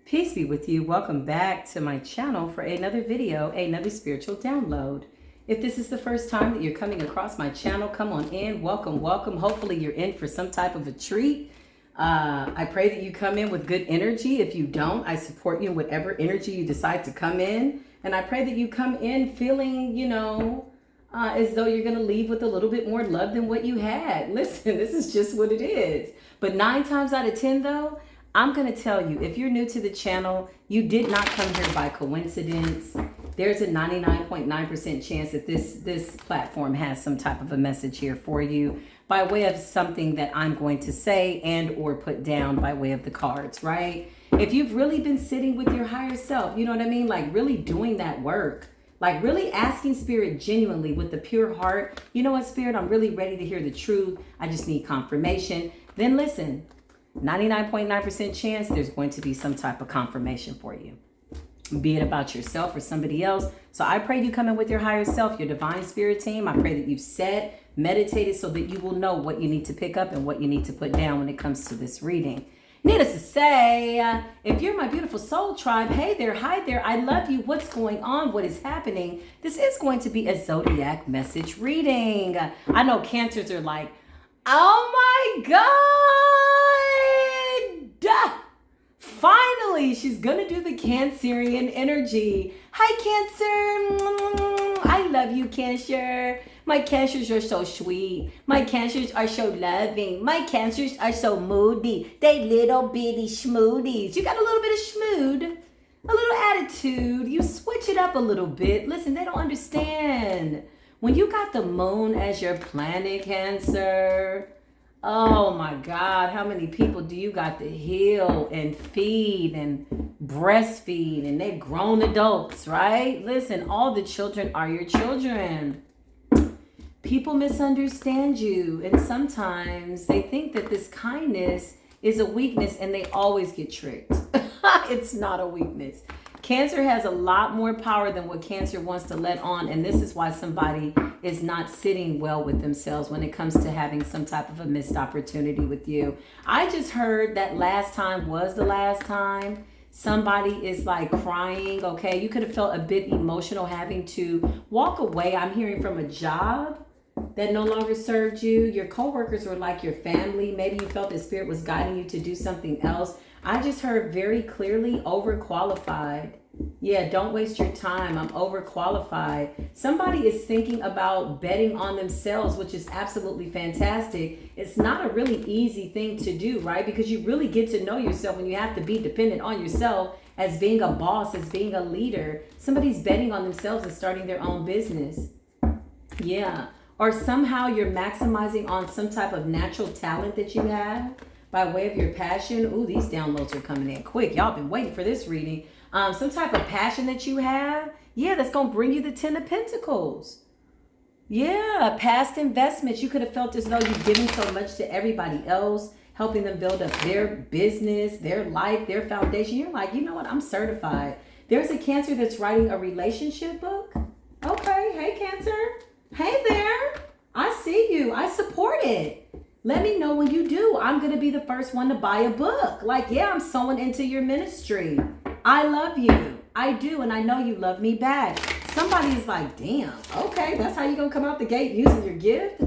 Peace be with you. Welcome back to my channel for another video, another spiritual download. If this is the first time that you're coming across my channel, come on in. Welcome, welcome. Hopefully you're in for some type of a treat. I pray that you come in with good energy. If you don't, I support you in whatever energy you decide to come in. And I pray that you come in feeling, as though you're going to leave with a little bit more love than what you had. Listen, this is just what it is. But 9 times out of 10, though, I'm going to tell you, if you're new to the channel, you did not come here by coincidence. There's a 99.9% chance that this platform has some type of a message here for you by way of something that I'm going to say and or put down by way of the cards, right? If you've really been sitting with your higher self, you know what I mean? Like really doing that work, like really asking Spirit genuinely with the pure heart, you know what, Spirit, I'm really ready to hear the truth. I just need confirmation. Then listen. 99.9% chance there's going to be some type of confirmation for you, be it about yourself or somebody else. So I pray you come in with your higher self, your divine spirit team. I pray that you've sat, meditated so that you will know what you need to pick up and what you need to put down when it comes to this reading. Needless to say, if you're my beautiful soul tribe, hey there, hi there, I love you. What's going on? What is happening? This is going to be a zodiac message reading. I know Cancers are like, oh my God. Finally, she's gonna do the Cancerian energy. Hi, Cancer. I love you, Cancer. My Cancers are so sweet. My Cancers are so loving. My Cancers are so moody. They little bitty schmoodies. You got a little bit of schmood, a little attitude. You switch it up a little bit. Listen, they don't understand. When you got the moon as your planet, Cancer, oh my God, how many people do you got to heal and feed and breastfeed, and they're grown adults, right? Listen, all the children are your children. People misunderstand you, and sometimes they think that this kindness is a weakness, and they always get tricked. It's not a weakness. Cancer has a lot more power than what Cancer wants to let on, and this is why somebody is not sitting well with themselves when it comes to having some type of a missed opportunity with you. I just heard that last time was the last time. Somebody is like crying, okay? You could have felt a bit emotional having to walk away. I'm hearing from a job that no longer served you. Your coworkers were like your family. Maybe you felt that Spirit was guiding you to do something else. I just heard very clearly overqualified. Yeah, don't waste your time. I'm overqualified. Somebody is thinking about betting on themselves, which is absolutely fantastic. It's not a really easy thing to do, right? Because you really get to know yourself when you have to be dependent on yourself as being a boss, as being a leader. Somebody's betting on themselves and starting their own business. Yeah. Or somehow you're maximizing on some type of natural talent that you have by way of your passion. Ooh, these downloads are coming in quick. Y'all been waiting for this reading. Some type of passion that you have. Yeah, that's going to bring you the 10 of Pentacles. Yeah, past investments. You could have felt as though you've given so much to everybody else, helping them build up their business, their life, their foundation. You're like, you know what? I'm certified. There's a Cancer that's writing a relationship book. Okay. Hey, Cancer. Hey there. I see you. I support it. Let me know when you do. I'm going to be the first one to buy a book. Like, yeah, I'm sewing into your ministry. I love you. I do. And I know you love me back. Somebody is like, damn, okay, that's how you're going to come out the gate using your gift?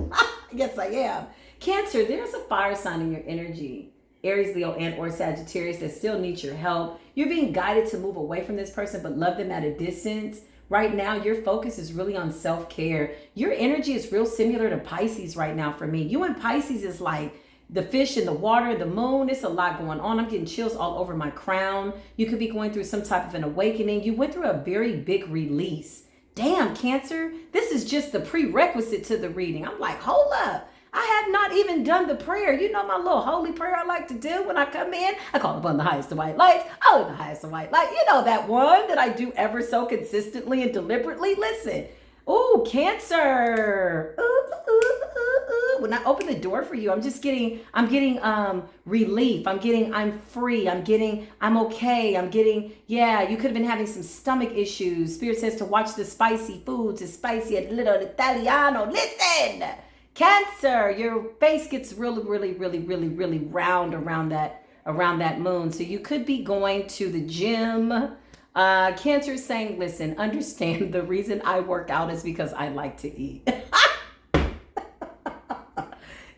Yes, I am. Cancer, there's a fire sign in your energy. Aries, Leo, and or Sagittarius that still needs your help. You're being guided to move away from this person, but love them at a distance. Right now, your focus is really on self-care. Your energy is real similar to Pisces right now for me. You and Pisces is like the fish in the water, the moon. It's a lot going on. I'm getting chills all over my crown. You could be going through some type of an awakening. You went through a very big release. Damn, Cancer, this is just the prerequisite to the reading. I'm like, hold up. I have not even done the prayer. You know my little holy prayer I like to do when I come in? I call upon the highest of white lights. Oh, the highest of white light. You know that one that I do ever so consistently and deliberately? Listen. Ooh, Cancer. When I open the door for you, I'm getting relief. I'm free. I'm okay. Yeah, you could have been having some stomach issues. Spirit says to watch the spicy foods. It's spicy a little Italiano. Listen. Cancer, your face gets really, really, really, really, really round around that around that moon. So you could be going to the gym. Cancer is saying, listen, understand the reason I work out is because I like to eat.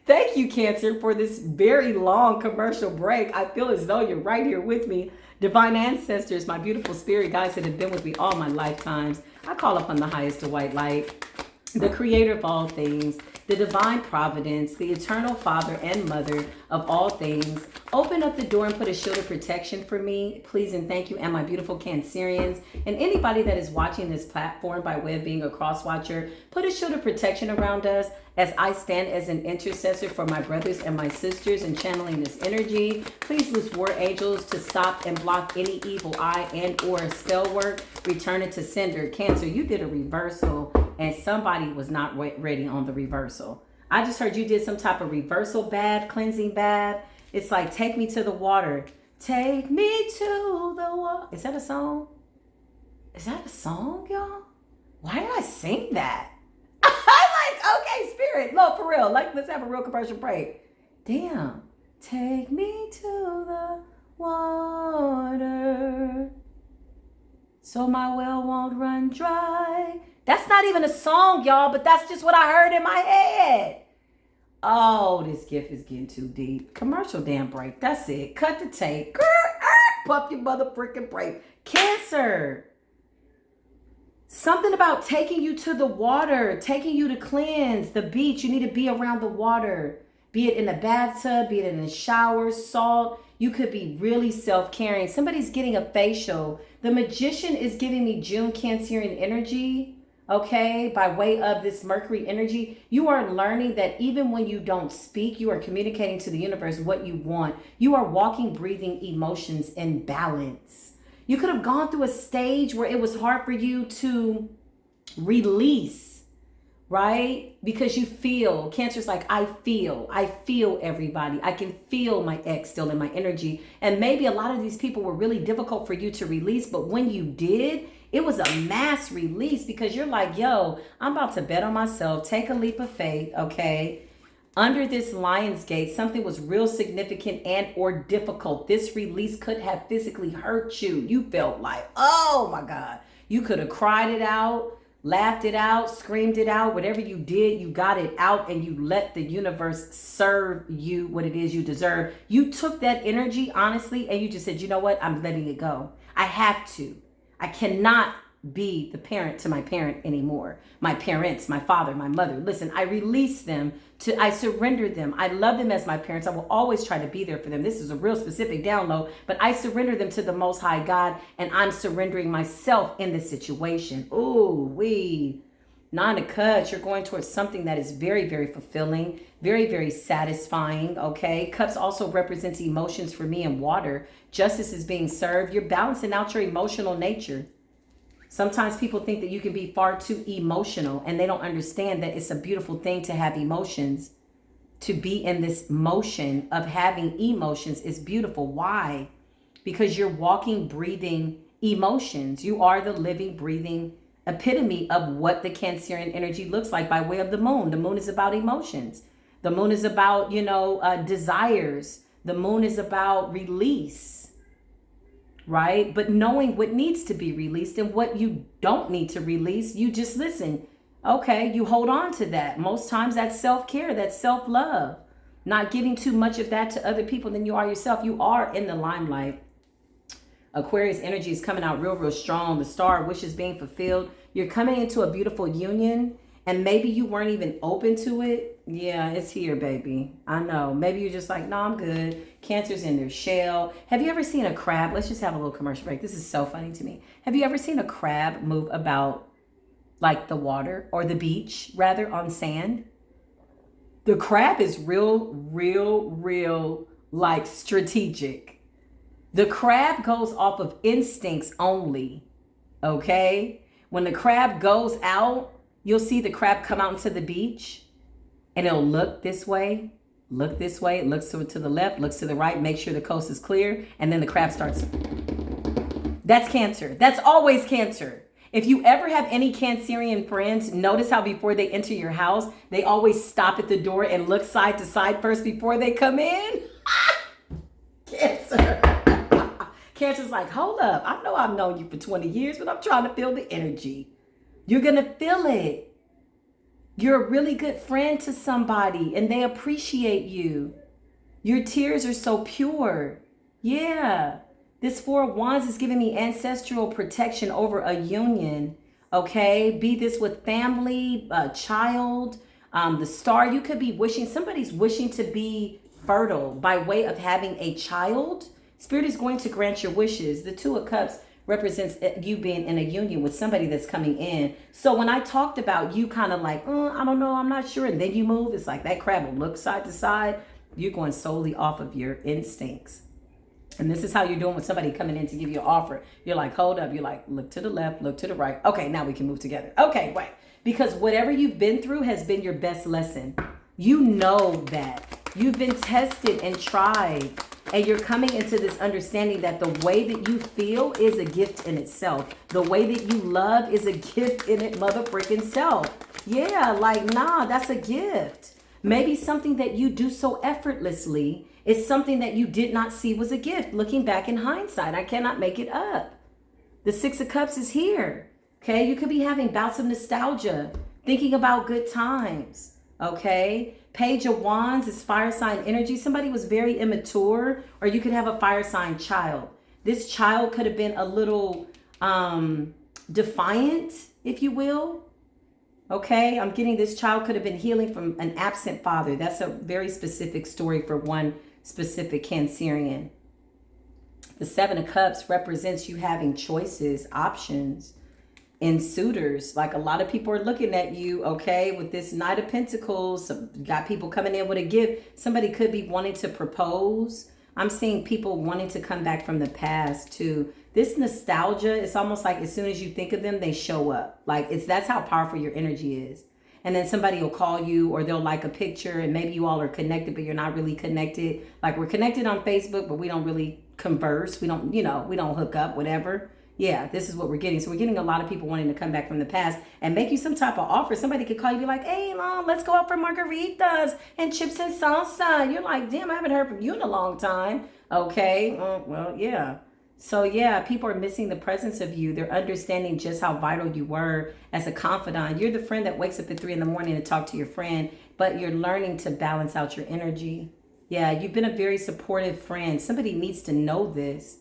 Thank you, Cancer, for this very long commercial break. I feel as though you're right here with me. Divine ancestors, my beautiful spirit guides that have been with me all my lifetimes. I call upon the highest to white light, the creator of all things, the divine providence, the eternal father and mother of all things. Open up the door and put a shield of protection for me, please and thank you, and my beautiful Cancerians. And anybody that is watching this platform by way of being a cross watcher, put a shield of protection around us as I stand as an intercessor for my brothers and my sisters and channeling this energy. Please loose war angels to stop and block any evil eye and or spell work. Return it to sender. Cancer, you did a reversal and somebody was not ready on the reversal. I just heard you did some type of reversal bath, cleansing bath. It's like, take me to the water. Take me to the water. Is that a song? Is that a song, y'all? Why did I sing that? Okay, spirit, no, for real. Like, let's have a real commercial break. Damn. Take me to the water so my well won't run dry. That's not even a song, y'all, but that's just what I heard in my head. Oh, this gift is getting too deep. Commercial damn break. That's it. Cut the tape. Pump your mother freaking break. Cancer. Something about taking you to the water, taking you to cleanse, the beach. You need to be around the water, be it in a bathtub, be it in a shower, salt. You could be really self-caring. Somebody's getting a facial. The magician is giving me June Cancerian energy, okay, by way of this Mercury energy. You are learning that even when you don't speak, you are communicating to the universe what you want. You are walking, breathing emotions in balance. You could have gone through a stage where it was hard for you to release, right? Because you feel, Cancer's like, I feel everybody. I can feel my ex still in my energy. And maybe a lot of these people were really difficult for you to release. But when you did, it was a mass release because you're like, yo, I'm about to bet on myself, take a leap of faith, okay? Under this lion's gate, something was real significant and or difficult. This release could have physically hurt you. You felt like, oh my God. You could have cried it out, laughed it out, screamed it out. Whatever you did, you got it out and you let the universe serve you what it is you deserve. You took that energy, honestly, and you just said, you know what? I'm letting it go. I have to. I cannot be the parent to my parent anymore. My parents, my father, my mother. Listen, I release them I surrender them. I love them as my parents. I will always try to be there for them. This is a real specific download, but I surrender them to the Most High God, and I'm surrendering myself in this situation. Ooh, Nine of Cups, you're going towards something that is very, very fulfilling, very, very satisfying, okay? Cups also represents emotions for me and water. Justice is being served. You're balancing out your emotional nature. Sometimes people think that you can be far too emotional and they don't understand that it's a beautiful thing to have emotions. To be in this motion of having emotions is beautiful. Why? Because you're walking, breathing emotions. You are the living, breathing epitome of what the Cancerian energy looks like by way of the moon. The moon is about emotions. The moon is about, desires. The moon is about release. Right? But knowing what needs to be released and what you don't need to release, you just listen. Okay, you hold on to that. Most times that's self-care, that's self-love. Not giving too much of that to other people than you are yourself. You are in the limelight. Aquarius energy is coming out real, real strong. The star wishes being fulfilled. You're coming into a beautiful union and maybe you weren't even open to it. Yeah, it's here, baby. I know. Maybe you're just like, no, I'm good. Cancer's in their shell. Have you ever seen a crab? Let's just have a little commercial break. This is so funny to me. Have you ever seen a crab move about like the water or the beach, rather, on sand? The crab is real, like strategic. The crab goes off of instincts only, okay? When the crab goes out, you'll see the crab come out into the beach and it'll look this way, it looks to the left, looks to the right, make sure the coast is clear, and then the crab starts. That's Cancer. That's always Cancer. If you ever have any Cancerian friends, notice how before they enter your house, they always stop at the door and look side to side first before they come in. Cancer. Cancer. Cancer's like, hold up. I know I've known you for 20 years, but I'm trying to feel the energy. You're going to feel it. You're a really good friend to somebody and they appreciate you. Your tears are so pure. Yeah. This Four of Wands is giving me ancestral protection over a union. Okay. Be this with family, a child, the star. You could be wishing, somebody's wishing to be fertile by way of having a child. Spirit is going to grant your wishes. The Two of Cups represents you being in a union with somebody that's coming in. So when I talked about you kind of like, I don't know, I'm not sure, and then you move, it's like that crab will look side to side. You're going solely off of your instincts. And this is how you're doing with somebody coming in to give you an offer. You're like, hold up. You're like, look to the left, look to the right. Okay, now we can move together. Okay, right. Because whatever you've been through has been your best lesson. You know that. You've been tested and tried. And you're coming into this understanding that the way that you feel is a gift in itself. The way that you love is a gift in it, mother freaking self. Yeah, like, nah, that's a gift. Maybe something that you do so effortlessly is something that you did not see was a gift. Looking back in hindsight, I cannot make it up. The Six of Cups is here. Okay, you could be having bouts of nostalgia, thinking about good times. Okay, Page of Wands is fire sign energy. Somebody was very immature, or you could have a fire sign child. This child could have been a little defiant, if you will. Okay, I'm getting this child could have been healing from an absent father. That's a very specific story for one specific Cancerian. The Seven of Cups represents you having choices, options, and suitors. Like a lot of people are looking at you, okay, with this Knight of Pentacles. Got people coming in with a gift. Somebody could be wanting to propose. I'm seeing people wanting to come back from the past too. This nostalgia, it's almost like as soon as you think of them, they show up. Like that's how powerful your energy is. And then somebody will call you or they'll like a picture and maybe you all are connected, but you're not really connected. Like we're connected on Facebook, but we don't really converse. We don't, we don't hook up, whatever. Yeah, this is what we're getting. So we're getting a lot of people wanting to come back from the past and make you some type of offer. Somebody could call you, be like, hey, Mom, let's go out for margaritas and chips and salsa. You're like, damn, I haven't heard from you in a long time. Okay, well, yeah. So yeah, people are missing the presence of you. They're understanding just how vital you were as a confidant. You're the friend that wakes up at 3 a.m. to talk to your friend, but you're learning to balance out your energy. Yeah, you've been a very supportive friend. Somebody needs to know this.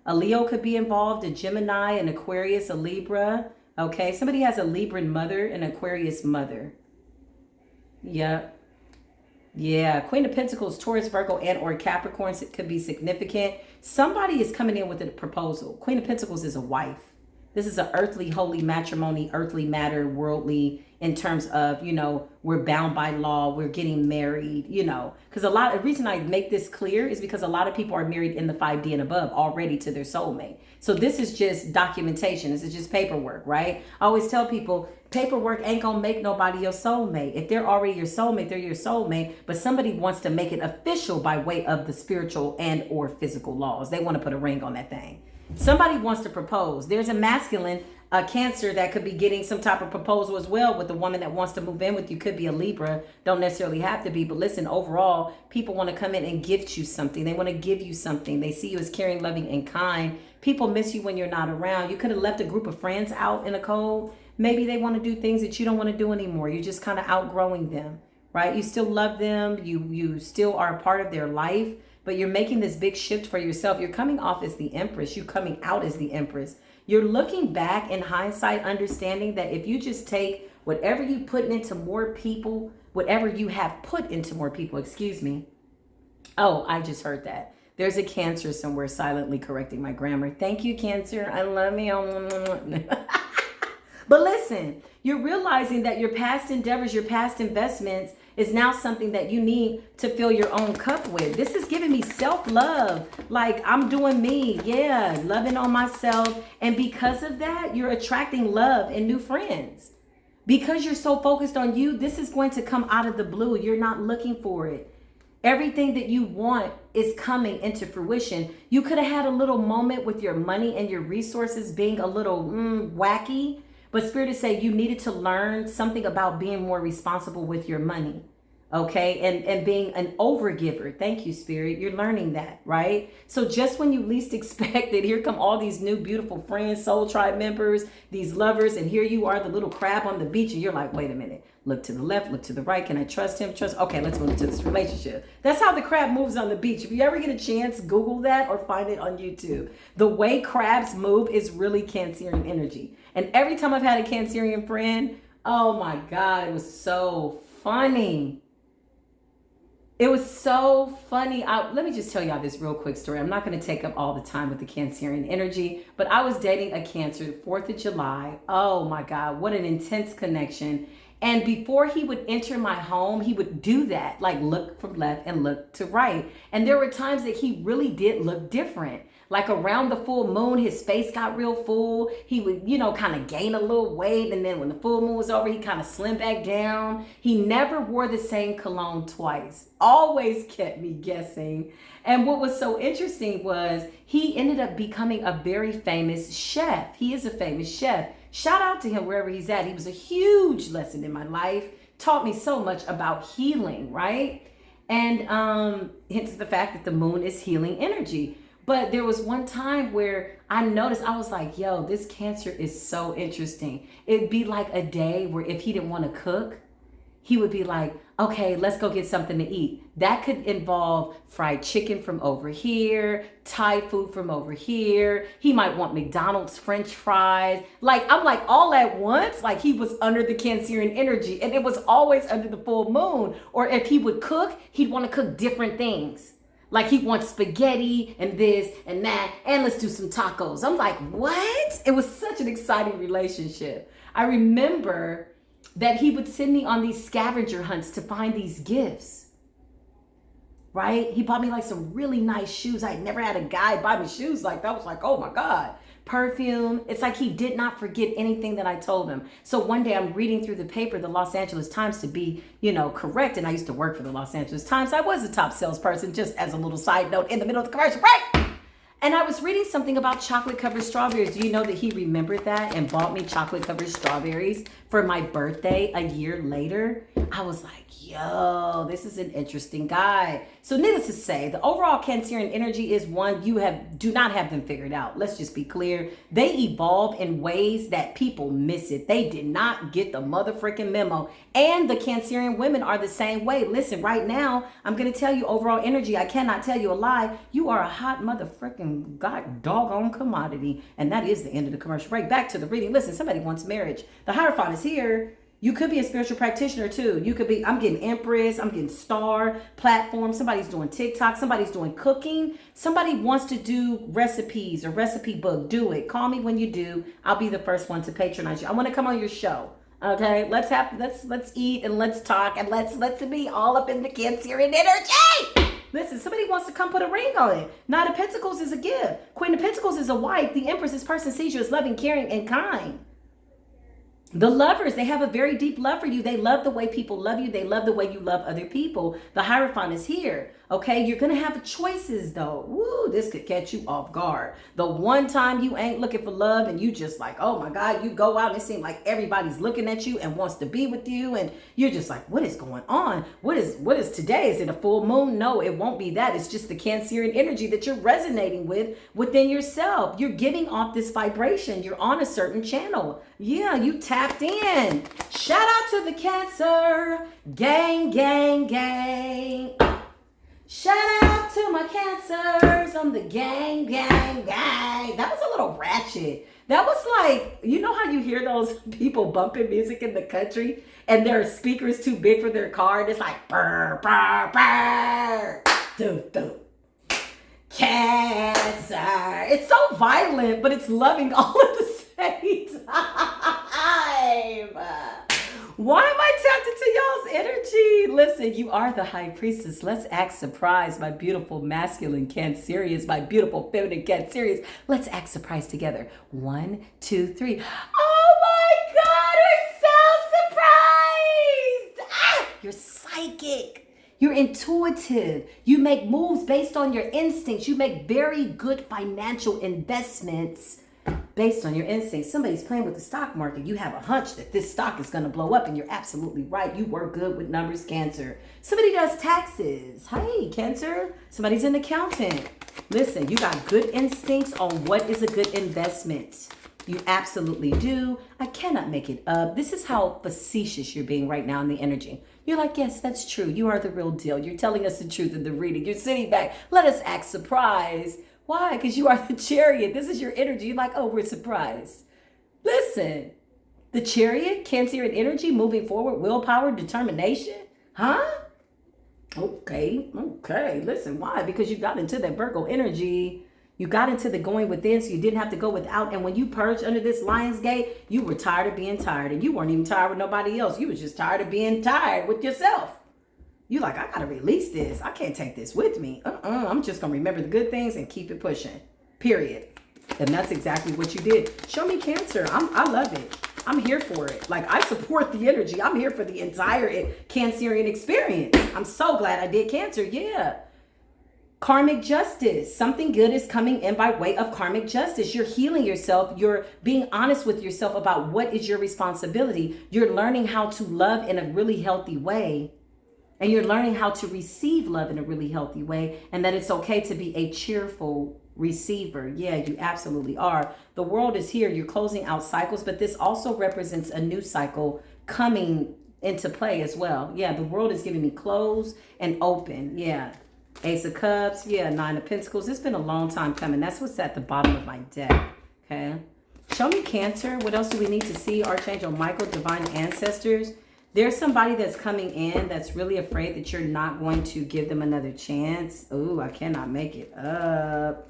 A Leo could be involved, a Gemini, an Aquarius, a Libra. Okay, somebody has a Libran mother, an Aquarius mother. Yep. Yeah, Queen of Pentacles, Taurus, Virgo, and or Capricorn could be significant. Somebody is coming in with a proposal. Queen of Pentacles is a wife. This is an earthly, holy matrimony, earthly matter, worldly, in terms of, we're bound by law, we're getting married, because the reason I make this clear is because a lot of people are married in the 5D and above already to their soulmate. So this is just documentation. This is just paperwork, right? I always tell people, paperwork ain't gonna make nobody your soulmate. If they're already your soulmate, they're your soulmate, but somebody wants to make it official by way of the spiritual and or physical laws. They want to put a ring on that thing. Somebody wants to propose. There's a masculine, a Cancer that could be getting some type of proposal as well with the woman that wants to move in with you. Could be a Libra, don't necessarily have to be, but listen, overall, people want to come in and gift you something. They want to give you something. They see you as caring, loving, and kind. People miss you when you're not around. You could have left a group of friends out in a cold. Maybe they want to do things that you don't want to do anymore. You're just kind of outgrowing them, right? You still love them. You still are a part of their life, but you're making this big shift for yourself. You're coming off as the Empress. You're coming out as the Empress. You're looking back in hindsight, understanding that if you just take whatever you put into more people, whatever you have put into more people, excuse me. Oh, I just heard that. There's a Cancer somewhere silently correcting my grammar. Thank you, Cancer. I love you. But listen, you're realizing that your past endeavors, your past investments is now something that you need to fill your own cup with. This is giving me self-love. Like I'm doing me. Yeah, loving on myself. And because of that, you're attracting love and new friends. Because you're so focused on you, this is going to come out of the blue. You're not looking for it. Everything that you want is coming into fruition. You could have had a little moment with your money and your resources being a little wacky. But Spirit is saying you needed to learn something about being more responsible with your money. okay, and being an overgiver. Thank you, Spirit. You're learning that, right? So just when you least expect it, here come all these new beautiful friends, soul tribe members, these lovers, and here you are, the little crab on the beach, and you're like, wait a minute. Look to the left, look to the right. Can I trust him? Okay, let's move to this relationship. That's how the crab moves on the beach. If you ever get a chance, Google that or find it on YouTube. The way crabs move is really Cancerian energy. And every time I've had a Cancerian friend, oh my God, it was so funny. It was so funny. Let me just tell y'all this real quick story. I'm not going to take up all the time with the Cancerian energy, but I was dating a Cancer, 4th of July. Oh my God, what an intense connection. And before he would enter my home, he would do that, like look from left and look to right. And there were times that he really did look different. Like around the full moon, his face got real full. He would, kind of gain a little weight. And then when the full moon was over, he kind of slimmed back down. He never wore the same cologne twice. Always kept me guessing. And what was so interesting was he ended up becoming a very famous chef. He is a famous chef. Shout out to him wherever he's at. He was a huge lesson in my life. Taught me so much about healing, right? And hence the fact that the moon is healing energy. But there was one time where I noticed, I was like, yo, this Cancer is so interesting. It'd be like a day where if he didn't want to cook, he would be like, okay, let's go get something to eat. That could involve fried chicken from over here, Thai food from over here. He might want McDonald's French fries. I'm like all at once, like he was under the Cancerian energy, and it was always under the full moon. Or if he would cook, he'd want to cook different things. Like he wants spaghetti and this and that, and let's do some tacos. I'm like, what? It was such an exciting relationship. I remember that he would send me on these scavenger hunts to find these gifts, right? He bought me like some really nice shoes. I had never had a guy buy me shoes like that. I was like, oh my God. Perfume. It's like he did not forget anything that I told him. So one day I'm reading through the paper, the Los Angeles Times, to be, correct. And I used to work for the Los Angeles Times. I was a top salesperson, just as a little side note in the middle of the commercial break. And I was reading something about chocolate covered strawberries. Do you know that he remembered that and bought me chocolate covered strawberries for my birthday a year later? I was like, yo, this is an interesting guy. So needless to say, the overall Cancerian energy is one, you do not have them figured out. Let's just be clear. They evolve in ways that people miss it. They did not get the motherfucking memo. And the Cancerian women are the same way. Listen, right now, I'm going to tell you overall energy. I cannot tell you a lie. You are a hot motherfucking god doggone commodity. And that is the end of the commercial break. Back to the reading. Listen, somebody wants marriage. The Hierophant is here. You could be a spiritual practitioner too. You could be, I'm getting Empress, I'm getting Star, platform. Somebody's doing TikTok, somebody's doing cooking. Somebody wants to do recipes or recipe book. Do it. Call me when you do. I'll be the first one to patronize you. I want to come on your show. Okay, let's eat and let's talk and let's be all up in the Cancerian energy. Listen, somebody wants to come put a ring on it. Knight of Pentacles is a gift. Queen of Pentacles is a wife. The Empress, this person sees you as loving, caring, and kind. The lovers, they have a very deep love for you. They love the way people love you. They love the way you love other people. The Hierophant is here. Okay, you're going to have choices though. Woo, this could catch you off guard. The one time you ain't looking for love and you just like, oh my God, you go out and it seems like everybody's looking at you and wants to be with you. And you're just like, what is going on? What is today? Is it a full moon? No, it won't be that. It's just the Cancerian energy that you're resonating with within yourself. You're giving off this vibration. You're on a certain channel. Yeah, you tapped in. Shout out to the Cancer gang, gang, gang. Shout out to my Cancers on the gang, gang, gang. That was a little ratchet. That was like, you know how you hear those people bumping music in the country and their speakers too big for their car and it's like burr, burr, burr. Doo, doo. Cancer. It's so violent, but it's loving all at the same time. Why am I tapped into y'all's energy? Listen, you are the High Priestess. Let's act surprised, my beautiful masculine Cancerians, my beautiful feminine Cancerians. Let's act surprised together. 1, 2, 3. Oh my God, we're so surprised! You're psychic. You're intuitive. You make moves based on your instincts. You make very good financial investments based on your instincts. Somebody's playing with the stock market. You have a hunch that this stock is going to blow up, and you're absolutely right. You work good with numbers, Cancer. Somebody does taxes. Hey, Cancer. Somebody's an accountant. Listen, you got good instincts on what is a good investment. You absolutely do. I cannot make it up. This is how facetious you're being right now in the energy. You're like, yes, that's true. You are the real deal. You're telling us the truth in the reading. You're sitting back. Let us act surprised. Why? Because you are the Chariot. This is your energy. You're like, oh, we're surprised. Listen, the Chariot, Cancerian energy, moving forward, willpower, determination. Huh? Okay. Listen, why? Because you got into that Virgo energy. You got into the going within, so you didn't have to go without. And when you purged under this lion's gate, you were tired of being tired. And you weren't even tired with nobody else. You was just tired of being tired with yourself. You like, I got to release this. I can't take this with me. I'm just going to remember the good things and keep it pushing. Period. And that's exactly what you did. Show me Cancer. I love it. I'm here for it. Like, I support the energy. I'm here for the entire Cancerian experience. I'm so glad I did Cancer. Yeah. Karmic justice. Something good is coming in by way of karmic justice. You're healing yourself. You're being honest with yourself about what is your responsibility. You're learning how to love in a really healthy way. And you're learning how to receive love in a really healthy way. And that it's okay to be a cheerful receiver. Yeah, you absolutely are. The world is here. You're closing out cycles, but this also represents a new cycle coming into play as well. Yeah, the world is giving me close and open. Yeah. Ace of Cups. Yeah, Nine of Pentacles. It's been a long time coming. That's what's at the bottom of my deck. Okay. Show me Cancer. What else do we need to see? Archangel Michael, divine ancestors. There's somebody that's coming in that's really afraid that you're not going to give them another chance. Ooh, I cannot make it up.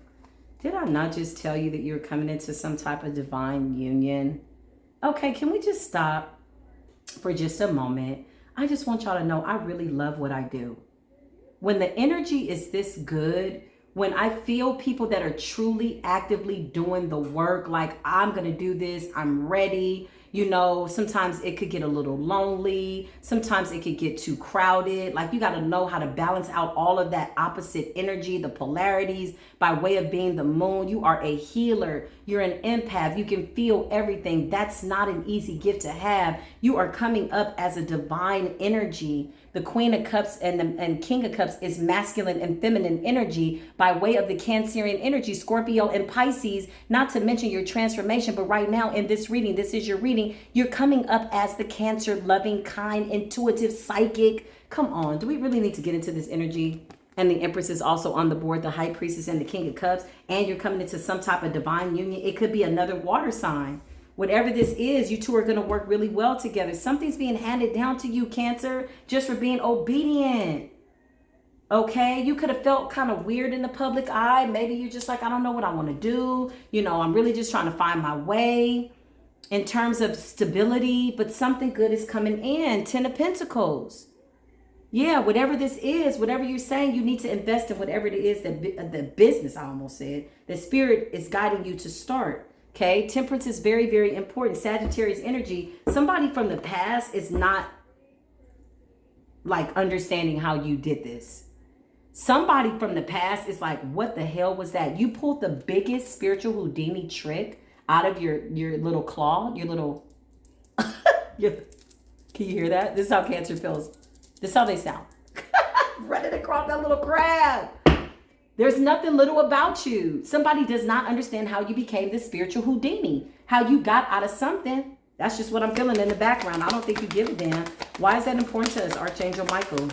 Did I not just tell you that you're coming into some type of divine union? Okay, can we just stop for just a moment? I just want y'all to know I really love what I do. When the energy is this good, when I feel people that are truly actively doing the work, like I'm going to do this, I'm ready. You know, sometimes it could get a little lonely. Sometimes it could get too crowded. Like, you got to know how to balance out all of that opposite energy, the polarities, by way of being the moon. You are a healer. You're an empath. You can feel everything. That's not an easy gift to have. You are coming up as a divine energy. The Queen of Cups and King of Cups is masculine and feminine energy by way of the Cancerian energy, Scorpio and Pisces, not to mention your transformation. But right now in this reading, this is your reading. You're coming up as the Cancer, loving, kind, intuitive, psychic. Come on. Do we really need to get into this energy? And the Empress is also on the board, the High Priestess and the King of Cups. And you're coming into some type of divine union. It could be another water sign. Whatever this is, you two are going to work really well together. Something's being handed down to you, Cancer, just for being obedient. Okay, you could have felt kind of weird in the public eye. Maybe you're just like, I don't know what I want to do. You know, I'm really just trying to find my way in terms of stability. But something good is coming in. 10 of Pentacles. Yeah, whatever this is, whatever you're saying, you need to invest in whatever it is that the business, I almost said, the spirit is guiding you to start. Okay, temperance is very, very important. Sagittarius energy. Somebody from the past is not like understanding how you did this. Somebody from the past is like, what the hell was that? You pulled the biggest spiritual Houdini trick out of your little claw, your little... Can you hear that? This is how Cancer feels. This is how they sound. Running across that little crab. There's nothing little about you. Somebody does not understand how you became this spiritual Houdini. How you got out of something. That's just what I'm feeling in the background. I don't think you give a damn. Why is that important to us, Archangel Michael?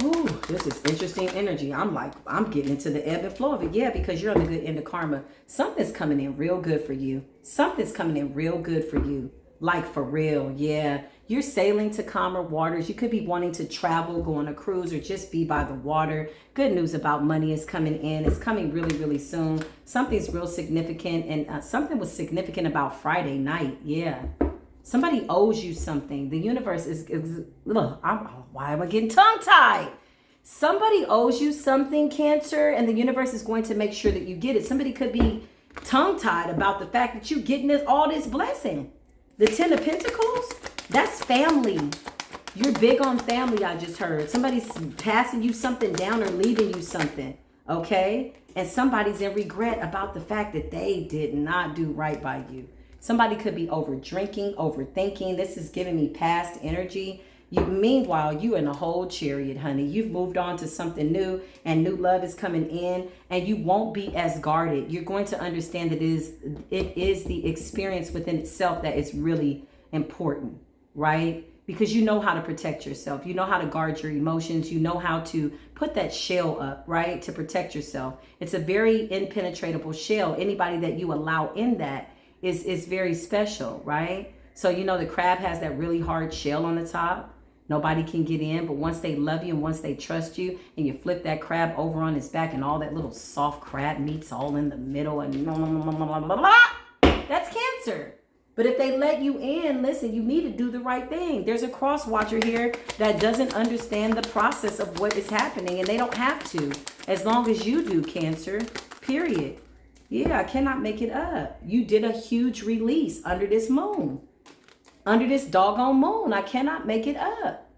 Ooh, this is interesting energy. I'm getting into the ebb and flow of it. Yeah, because you're on the good end of karma. Something's coming in real good for you. Something's coming in real good for you. Like for real, yeah. You're sailing to calmer waters. You could be wanting to travel, go on a cruise, or just be by the water. Good news about money is coming in. It's coming really, really soon. Something's real significant, and something was significant about Friday night. Yeah. Somebody owes you something. The universe is look, why am I getting tongue-tied? Somebody owes you something, Cancer, and the universe is going to make sure that you get it. Somebody could be tongue-tied about the fact that you're getting all this blessing. The 10 of Pentacles, that's family. You're big on family, I just heard. Somebody's passing you something down or leaving you something, okay? And somebody's in regret about the fact that they did not do right by you. Somebody could be over drinking, overthinking. This is giving me past energy. Meanwhile, you in a whole chariot, honey. You've moved on to something new, and new love is coming in, and you won't be as guarded. You're going to understand that it is the experience within itself that is really important, right? Because you know how to protect yourself. You know how to guard your emotions. You know how to put that shell up, right? To protect yourself. It's a very impenetrable shell. Anybody that you allow in that is very special, right? So, you know, the crab has that really hard shell on the top. Nobody can get in, but once they love you and once they trust you, and you flip that crab over on its back and all that little soft crab meat's all in the middle and blah, blah, blah, blah, blah, blah, that's Cancer. But if they let you in, listen, you need to do the right thing. There's a cross watcher here that doesn't understand the process of what is happening, and they don't have to, as long as you do, Cancer, period. Yeah, I cannot make it up. You did a huge release under this moon. Under this doggone moon. I cannot make it up.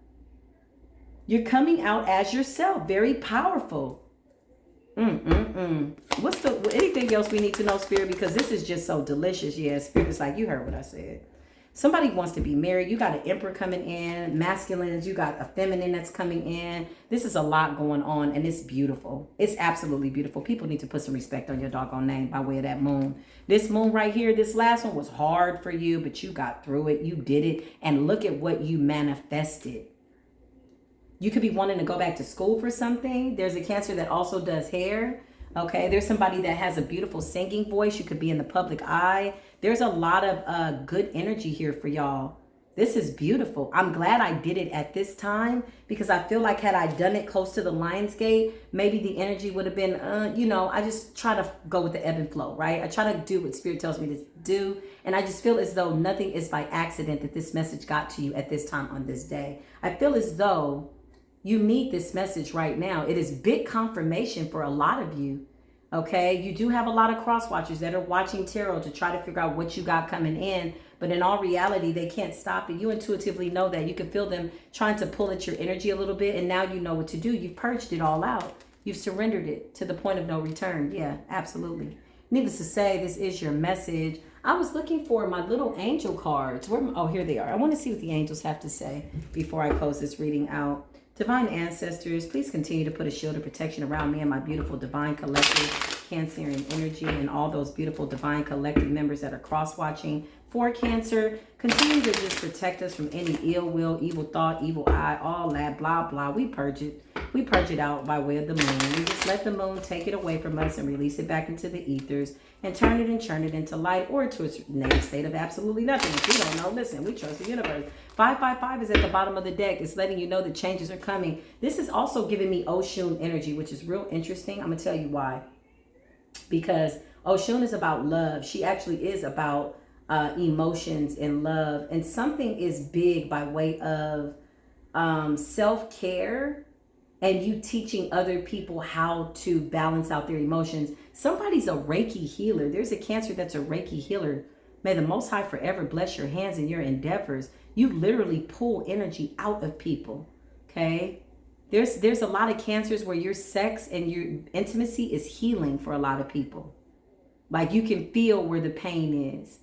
You're coming out as yourself. Very powerful. What's anything else we need to know, Spirit? Because this is just so delicious. Yeah, Spirit's like, you heard what I said. Somebody wants to be married. You got an emperor coming in, masculines. You got a feminine that's coming in. This is a lot going on, and it's beautiful. It's absolutely beautiful. People need to put some respect on your doggone name by way of that moon. This moon right here, this last one was hard for you, but you got through it. You did it, and look at what you manifested. You could be wanting to go back to school for something. There's a Cancer that also does hair. Okay, there's somebody that has a beautiful singing voice. You could be in the public eye. There's a lot of good energy here for y'all. This is beautiful. I'm glad I did it at this time, because I feel like had I done it close to the Lion's Gate, maybe the energy would have been, I just try to go with the ebb and flow, right? I try to do what Spirit tells me to do. And I just feel as though nothing is by accident that this message got to you at this time on this day. I feel as though you need this message right now. It is big confirmation for a lot of you. Okay, you do have a lot of cross watchers that are watching tarot to try to figure out what you got coming in, but in all reality, they can't stop it. You intuitively know that. You can feel them trying to pull at your energy a little bit, and now you know what to do. You've purged it all out. You've surrendered it to the point of no return. Yeah, absolutely. Needless to say, this is your message. I was looking for my little angel cards. Oh, here they are. I want to see what the angels have to say before I close this reading out. Divine ancestors, please continue to put a shield of protection around me and my beautiful divine collective Cancerian energy, and all those beautiful divine collective members that are cross-watching for Cancer. Continue to just protect us from any ill will, evil thought, evil eye, all that, blah, blah. We purge it. We purge it out by way of the moon. We just let the moon take it away from us and release it back into the ethers and turn it and churn it into light, or to its native state of absolutely nothing. If you don't know, listen, we trust the universe. 555 is at the bottom of the deck. It's letting you know that changes are coming. This is also giving me Oshun energy, which is real interesting. I'm going to tell you why. Because Oshun is about love. She actually is about emotions and love. And something is big by way of self-care and you teaching other people how to balance out their emotions. Somebody's a Reiki healer. There's a Cancer that's a Reiki healer. May the Most High forever bless your hands and your endeavors. You literally pull energy out of people, okay? There's a lot of Cancers where your sex and your intimacy is healing for a lot of people. Like you can feel where the pain is.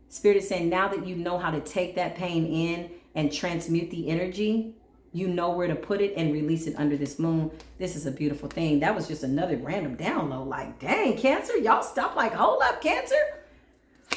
Spirit is saying now that you know how to take that pain in and transmute the energy, you know where to put it and release it under this moon. This is a beautiful thing. That was just another random download. Like, dang, Cancer, y'all stop. Like, hold up, Cancer.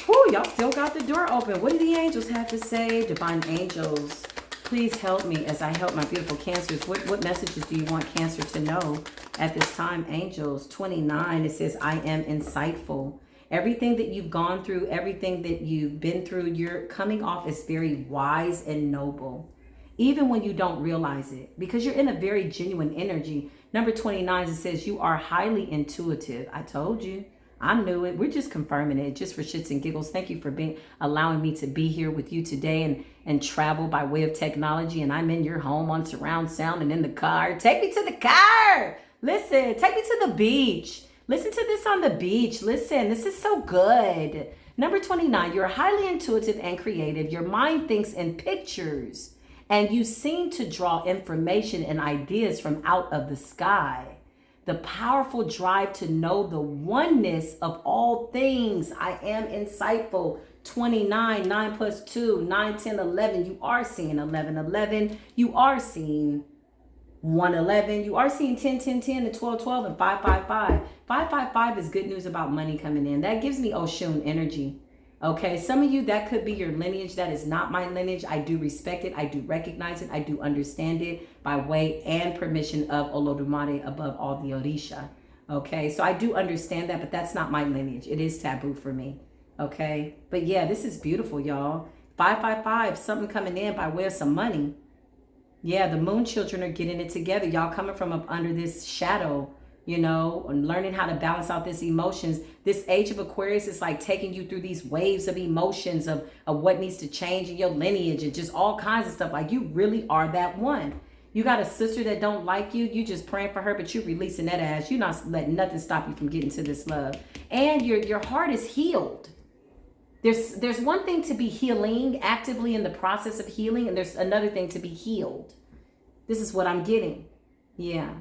Whew, y'all still got the door open. What do the angels have to say? Divine angels, please help me as I help my beautiful Cancers. What messages do you want Cancer to know at this time? Angels, 29, it says, I am insightful. Everything that you've gone through, everything that you've been through, you're coming off as very wise and noble. Even when you don't realize it, because you're in a very genuine energy. Number 29, it says you are highly intuitive. I told you. I knew it. We're just confirming it just for shits and giggles. Thank you for allowing me to be here with you today and travel by way of technology. And I'm in your home on surround sound and in the car. Take me to the car. Listen, take me to the beach. Listen to this on the beach. Listen, this is so good. Number 29, you're highly intuitive and creative. Your mind thinks in pictures. And you seem to draw information and ideas from out of the sky. the powerful drive to know the oneness of all things. I am insightful. 29, 9 plus 2, 9, 10, 11. You are seeing 11, 11. You are seeing 111. You are seeing 10, 10, 10, and 12, 12, and 5, 5, 5. 5, 5, 5 is good news about money coming in. That gives me Oshun energy. Okay, some of you, that could be your lineage. That is not my lineage. I do respect it. I do recognize it. I do understand it by way and permission of Olodumare, above all the Orisha. Okay, so I do understand that, but that's not my lineage. It is taboo for me. Okay, but yeah, this is beautiful, y'all. 555, something coming in by way of some money. Yeah, the moon children are getting it together. Y'all coming from up under this shadow, you know, and learning how to balance out these emotions. This age of Aquarius is like taking you through these waves of emotions of what needs to change in your lineage and just all kinds of stuff. Like, you really are that one. You got a sister that don't like you. You just praying for her, but you releasing that ass. You're not letting nothing stop you from getting to this love. And your heart is healed. There's one thing to be healing, actively in the process of healing, and there's another thing to be healed. This is what I'm getting. Yeah.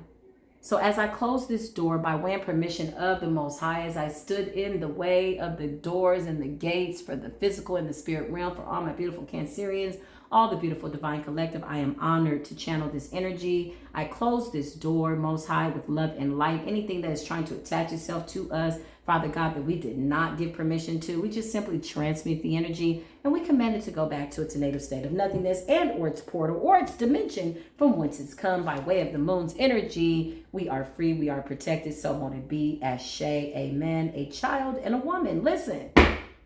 So as I close this door by way and permission of the Most High, as I stood in the way of the doors and the gates for the physical and the spirit realm, for all my beautiful Cancerians, all the beautiful divine collective, I am honored to channel this energy. I close this door, Most High, with love and light. Anything that is trying to attach itself to us, Father God, that we did not give permission to, we just simply transmute the energy and we command it to go back to its native state of nothingness and or its portal or its dimension from whence it's come by way of the moon's energy. We are free. We are protected. So won't it be. Ashe. Amen. A child and a woman. Listen,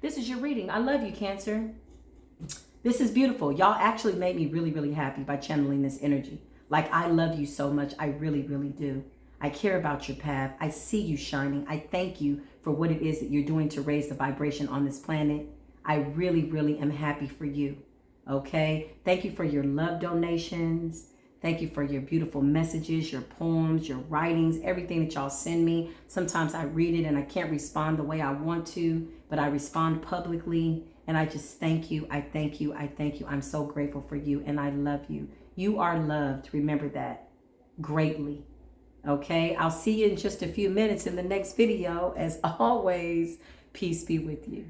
this is your reading. I love you, Cancer. This is beautiful. Y'all actually made me really, really happy by channeling this energy. Like, I love you so much. I really, really do. I care about your path. I see you shining. I thank you for what it is that you're doing to raise the vibration on this planet. I really, really am happy for you. Okay? Thank you for your love donations. Thank you for your beautiful messages, your poems, your writings, everything that y'all send me. Sometimes I read it and I can't respond the way I want to, but I respond publicly. And I just thank you. I thank you. I thank you. I'm so grateful for you and I love you. You are loved. Remember that greatly. Okay, I'll see you in just a few minutes in the next video. As always, peace be with you.